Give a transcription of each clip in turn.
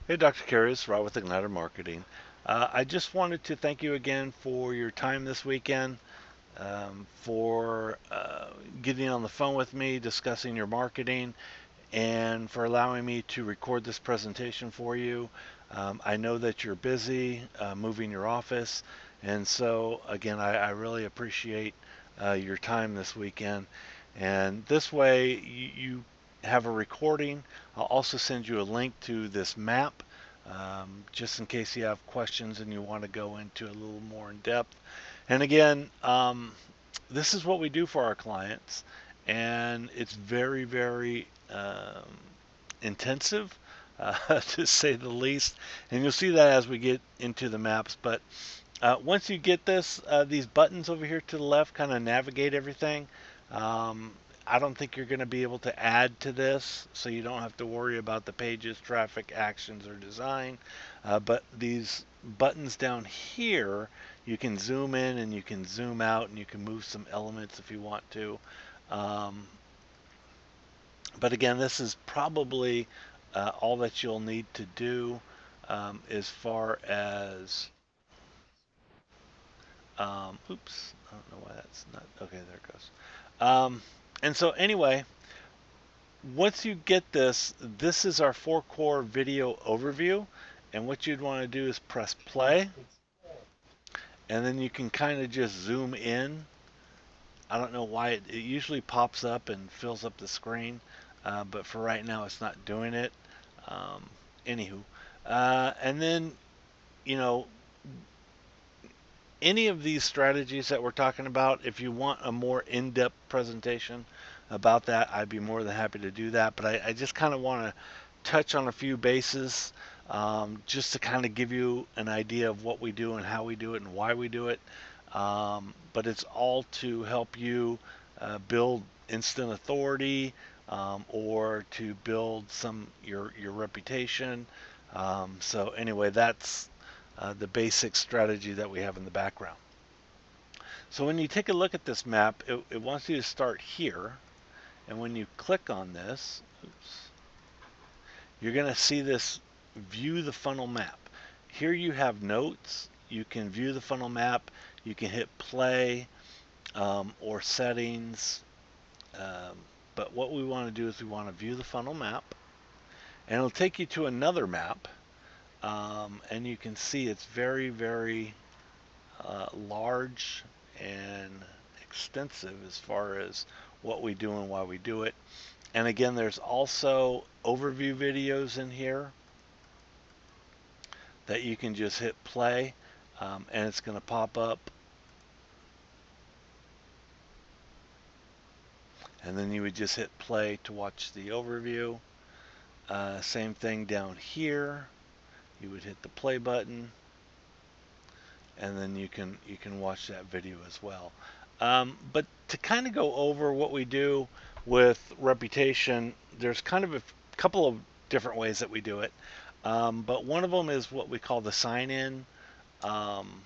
Hey, Dr. Kerry, it's Rob with Igniter Marketing. I just wanted to thank you again for your time this weekend, for getting on the phone with me, discussing your marketing, and for allowing me to record this presentation for you. I know that you're busy moving your office, and so again, I really appreciate your time this weekend. And this way, you have a recording. I'll also send you a link to this map, just in case you have questions and you want to go into a little more in depth. And again, this is what we do for our clients, and it's very, very intensive, to say the least. And you'll see that as we get into the maps. But once you get this, these buttons over here to the left kind of navigate everything. Um, I don't think you're going to be able to add to this, so you don't have to worry about the pages, traffic, actions, or design. But these buttons down here, you can zoom in and you can zoom out and you can move some elements if you want to. Um, but again, this is probably all that you'll need to do as far as oops, I don't know why that's not okay. There it goes. And so anyway, once you get this, this is our four core video overview. And what you'd want to do is press play, and then you can kind of just zoom in. I don't know why it usually pops up and fills up the screen, but for right now, it's not doing it. Um, Anywho, and then you know any of these strategies that we're talking about, if you want a more in-depth presentation about that, I'd be more than happy to do that. But I just kind of want to touch on a few bases, just to kind of give you an idea of what we do and how we do it and why we do it. But it's all to help you build instant authority, or to build your reputation. So anyway, that's the basic strategy that we have in the background. So when you take a look at this map, it wants you to start here. And when you click on this, oops, you're going to see this view the funnel map. Here you have notes. You can view the funnel map. You can hit play, or settings. Um, but what we want to do is we want to view the funnel map. And it'll take you to another map. And you can see it's very, very large and extensive as far as what we do and why we do it. And again, there's also overview videos in here that you can just hit play, and it's going to pop up. And then you would just hit play to watch the overview. Same thing down here. You would hit the play button, and then you can watch that video as well. But to kind of go over what we do with reputation, there's kind of a couple of different ways that we do it. But one of them is what we call the sign-in, um,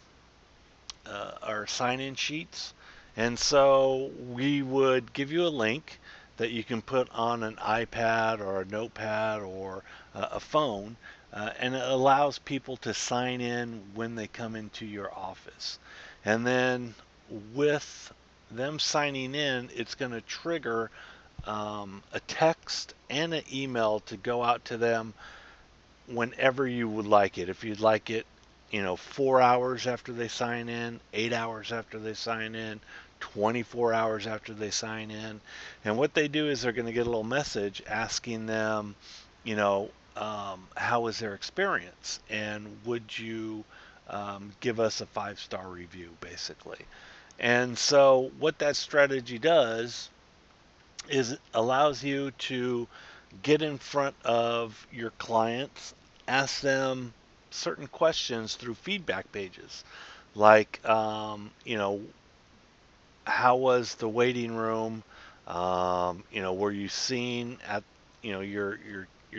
our sign-in sheets. And so we would give you a link that you can put on an iPad or a notepad or a phone, and it allows people to sign in when they come into your office. And then with them signing in, it's going to trigger a text and an email to go out to them whenever you would like it. If you'd like it, 4 hours after they sign in, 8 hours after they sign in, 24 hours after they sign in. And what they do is they're going to get a little message asking them, how was their experience? And would you give us a 5-star review, basically? And so, what that strategy does is it allows you to get in front of your clients, ask them certain questions through feedback pages, like, how was the waiting room? Were you seen at, your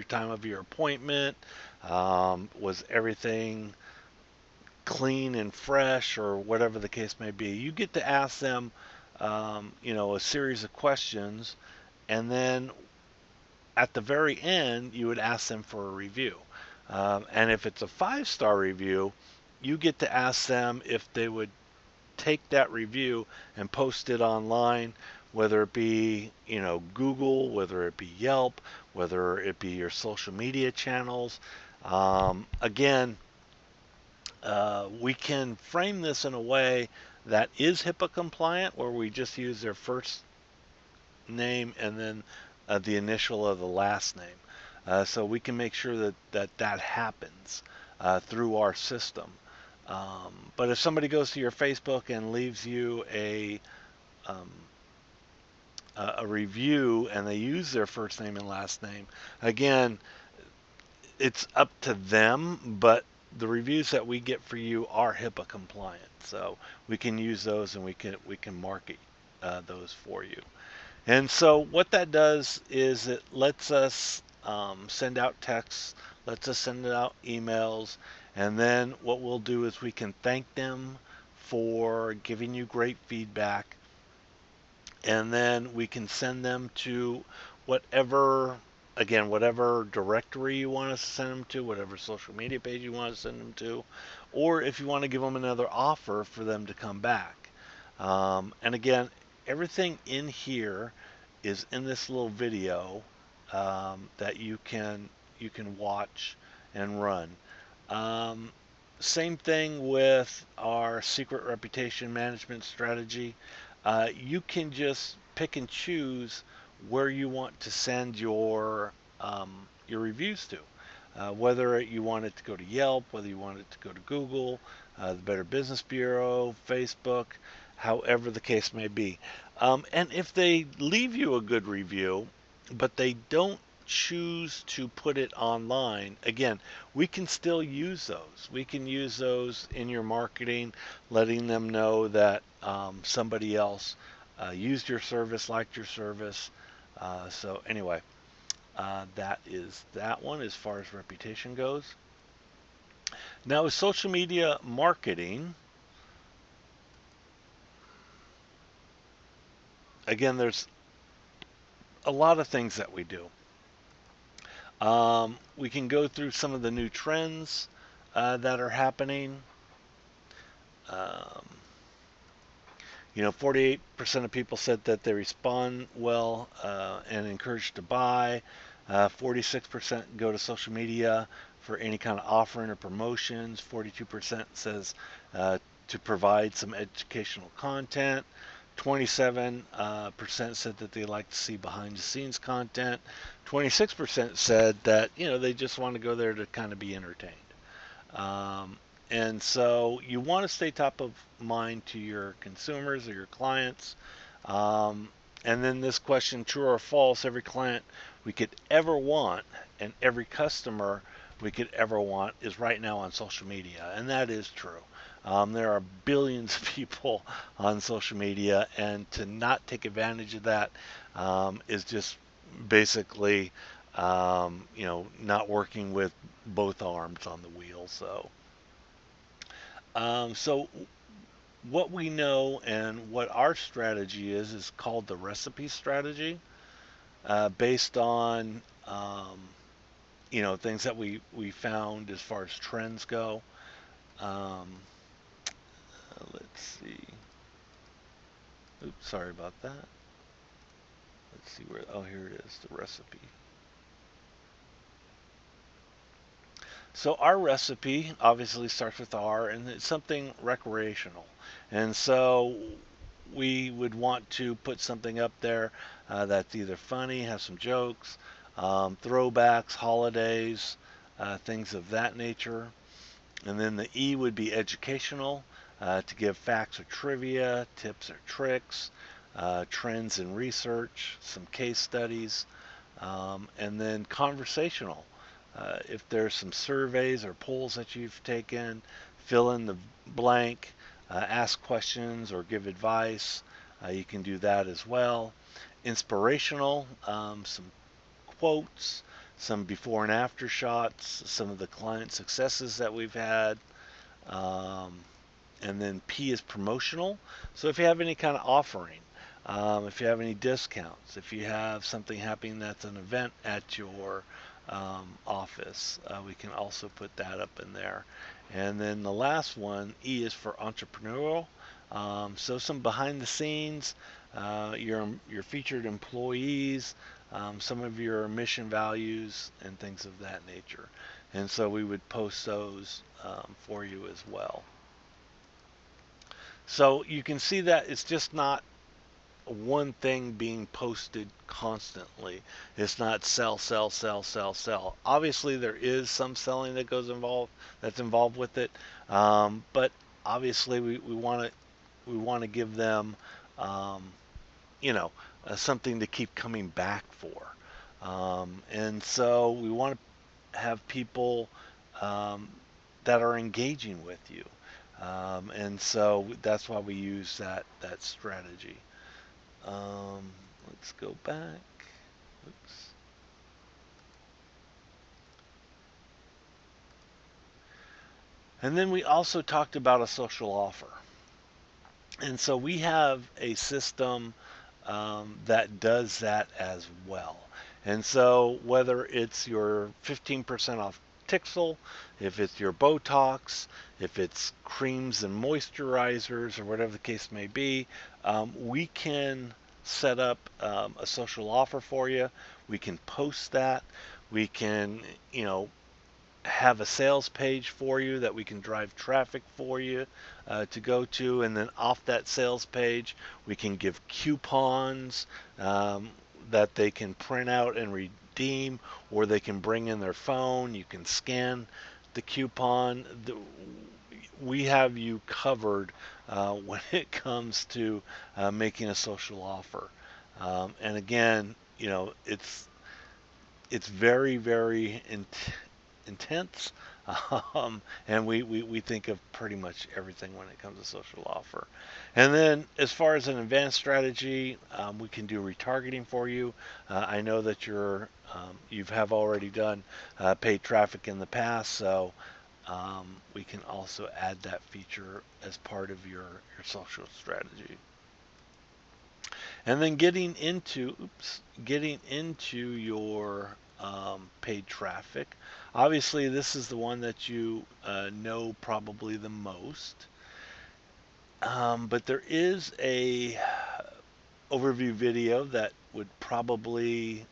time of your appointment? Was everything clean and fresh, or whatever the case may be? You get to ask them, a series of questions, and then at the very end, you would ask them for a review. And if it's a 5-star review, you get to ask them if they would take that review and post it online, whether it be, Google, whether it be Yelp, whether it be your social media channels. Again, we can frame this in a way that is HIPAA compliant, where we just use their first name and then the initial of the last name. So we can make sure that happens through our system. But if somebody goes to your Facebook and leaves you um, a review and they use their first name and last name, again, it's up to them, but the reviews that we get for you are HIPAA compliant, so we can use those and we can market those for you. And so what that does is it lets us send out texts, lets us send out emails, and then what we'll do is we can thank them for giving you great feedback, and then we can send them to whatever, again, whatever directory you want us to send them to, whatever social media page you want to send them to, or if you want to give them another offer for them to come back. And again, everything in here is in this little video that you can watch and run. Um, Same thing with our secret reputation management strategy. You can just pick and choose where you want to send your reviews to. Whether you want it to go to Yelp, whether you want it to go to Google, the Better Business Bureau, Facebook, however the case may be. And if they leave you a good review, but they don't choose to put it online, again, we can still use those. We can use those in your marketing, letting them know that somebody else used your service, liked your service. So anyway, that is that one as far as reputation goes. Now, with social media marketing, again, there's a lot of things that we do. We can go through some of the new trends that are happening. Um, 48% of people said that they respond well and encouraged to buy. 46% go to social media for any kind of offering or promotions. 42% says to provide some educational content. 27% said that they like to see behind the scenes content. 26% said that they just want to go there to kind of be entertained. Um, and so you want to stay top of mind to your consumers or your clients. Um, and then this question, true or false, every client we could ever want and every customer we could ever want is right now on social media. And that is true. There are billions of people on social media, and to not take advantage of that is just basically, not working with both arms on the wheel. So what we know and what our strategy is called the recipe strategy, based on things that we found as far as trends go. Um, let's see. Oops, sorry about that. Let's see where. Oh, here it is, the recipe. So our recipe obviously starts with R, and it's something recreational. And so we would want to put something up there that's either funny, has some jokes, throwbacks, holidays, things of that nature. And then the E would be educational, to give facts or trivia, tips or tricks, trends and research, some case studies, and then conversational. If there's some surveys or polls that you've taken, fill in the blank, ask questions or give advice. You can do that as well. Inspirational, some quotes, some before and after shots, some of the client successes that we've had. Um, and then P is promotional. So if you have any kind of offering, if you have any discounts, if you have something happening that's an event at your office. We can also put that up in there. And then the last one, E, is for entrepreneurial. So some behind the scenes, your featured employees, some of your mission values, and things of that nature. And so we would post those for you as well. So you can see that it's just not one thing being posted constantly. It's not sell, sell, sell, sell, sell. Obviously, there is some selling that goes involved that's involved with it, but obviously we want to give them, um, you know, something to keep coming back for, and so we want to have people um, that are engaging with you, and so that's why we use that strategy. Um, let's go back. Oops. And then we also talked about a social offer. And so we have a system that does that as well. And so whether it's your 15% off Tixel, if it's your Botox, if it's creams and moisturizers, or whatever the case may be, we can set up a social offer for you. We can post that. We can, you know, have a sales page for you that we can drive traffic for you to go to, and then off that sales page we can give coupons that they can print out and redeem, or they can bring in their phone. You can scan the coupon. We have you covered when it comes to making a social offer, and again, you know, it's very, very intense. And we think of pretty much everything when it comes to social offer. And then as far as an advanced strategy, we can do retargeting for you. I know that you have already done paid traffic in the past, so we can also add that feature as part of your social strategy. And then getting into your paid traffic. Obviously, this is the one that you know probably the most. But there is a overview video that would probably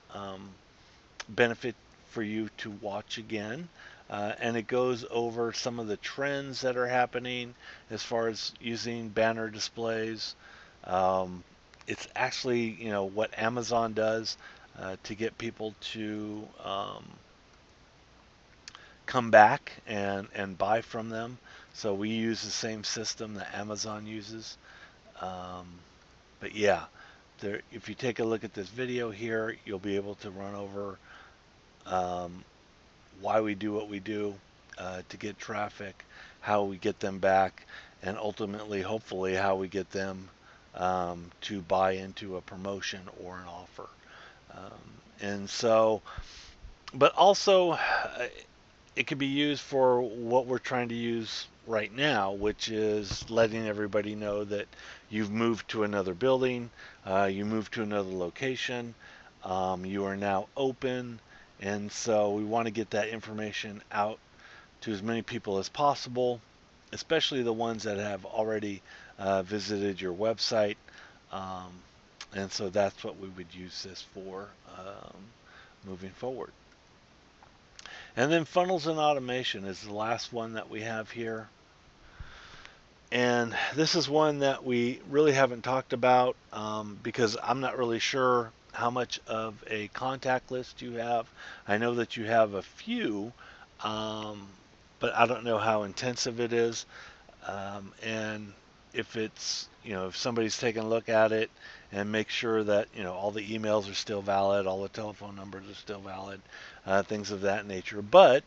benefit for you to watch again. And it goes over some of the trends that are happening as far as using banner displays. Um, it's actually, you know, what Amazon does to get people to come back and buy from them. So we use the same system that Amazon uses. Um, but yeah, there, if you take a look at this video here, you'll be able to run over um, why we do what we do to get traffic, how we get them back, and ultimately, hopefully, how we get them to buy into a promotion or an offer. And so, but also, it could be used for what we're trying to use right now, which is letting everybody know that you've moved to another building, you moved to another location, you are now open, and so we want to get that information out to as many people as possible, especially the ones that have already visited your website. Um, and so that's what we would use this for moving forward. And then funnels and automation is the last one that we have here. And this is one that we really haven't talked about because I'm not really sure how much of a contact list you have. I know that you have a few, um, but I don't know how intensive it is. And if it's, you know, if somebody's taking a look at it and make sure that, you know, all the emails are still valid, all the telephone numbers are still valid, things of that nature. But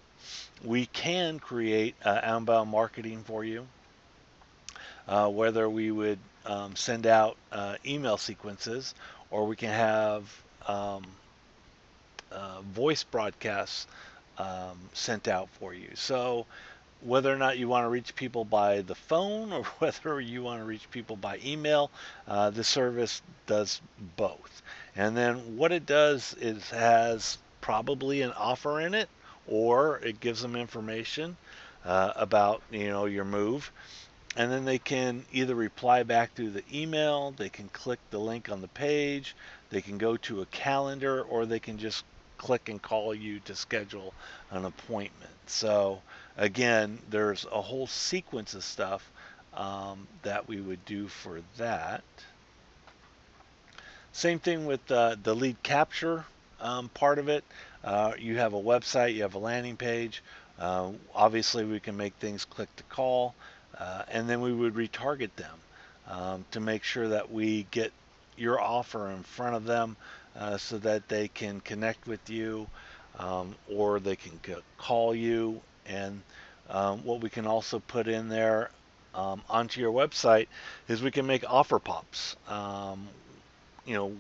we can create outbound marketing for you, whether we would send out email sequences, or we can have um, voice broadcasts sent out for you. So whether or not you want to reach people by the phone or whether you want to reach people by email, the service does both. And then what it does is has probably an offer in it, or it gives them information about your move, and then they can either reply back through the email, they can click the link on the page, they can go to a calendar, or they can just click and call you to schedule an appointment. So again, there's a whole sequence of stuff that we would do for that. Same thing with the lead capture part of it. You have a website, you have a landing page. Obviously, we can make things click to call, and then we would retarget them to make sure that we get your offer in front of them so that they can connect with you, or they can call you. And what we can also put in there onto your website is we can make offer pops.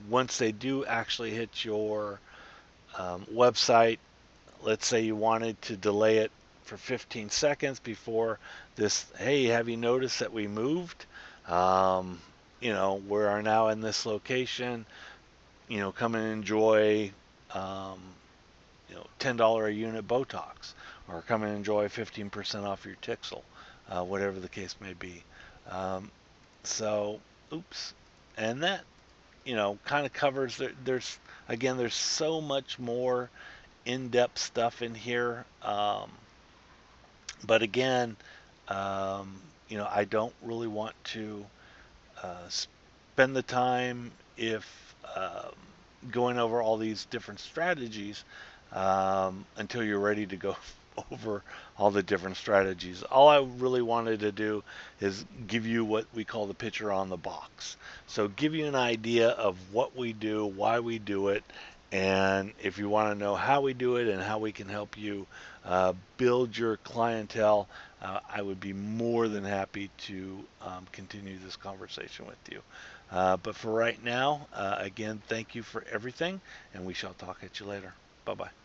Once they do actually hit your website, let's say you wanted to delay it for 15 seconds before this, hey, have you noticed that we moved? We are now in this location. Come and enjoy, $10 a unit Botox, or come and enjoy 15% off your Tixel, whatever the case may be. So, oops, and that kind of covers. There's so much more in-depth stuff in here, but again, I don't really want to spend the time if going over all these different strategies until you're ready to go over all the different strategies. All I really wanted to do is give you what we call the picture on the box. So give you an idea of what we do, why we do it, and if you want to know how we do it and how we can help you build your clientele, I would be more than happy to continue this conversation with you. But for right now, again, thank you for everything, and we shall talk at you later. Bye-bye.